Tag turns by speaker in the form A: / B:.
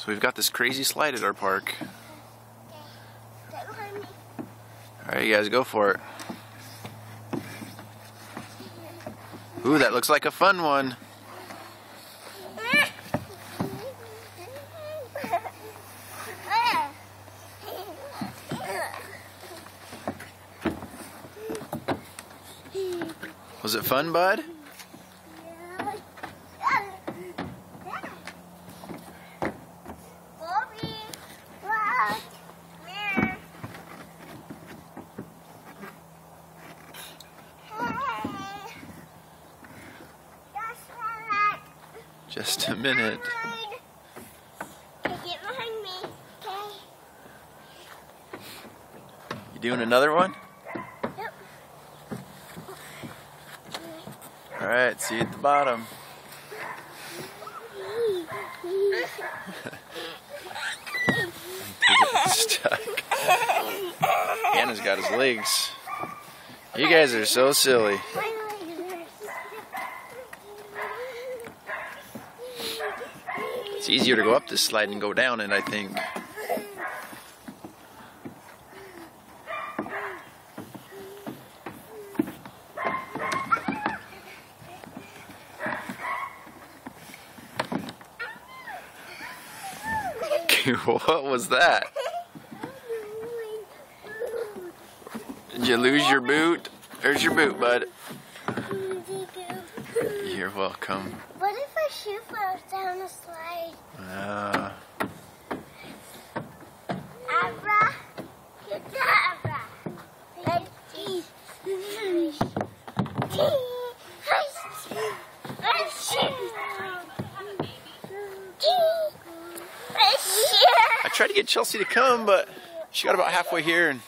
A: So we've got this crazy slide at our park. Alright, you guys, go for it. Ooh, that looks like a fun one. Was it fun, bud? Just a minute.
B: Get behind me, okay?
A: You doing another one?
B: Yep.
A: Alright, see you at the bottom. Stuck. Hannah's got his legs. You guys are so silly. It's easier to go up this slide than go down it, I think. What was that? Did you lose your boot? There's your boot, bud. You're welcome.
B: What if our shoe falls down the slide? Abra, Kedavra.
A: I tried to get Chelsea to come, but she got about halfway here and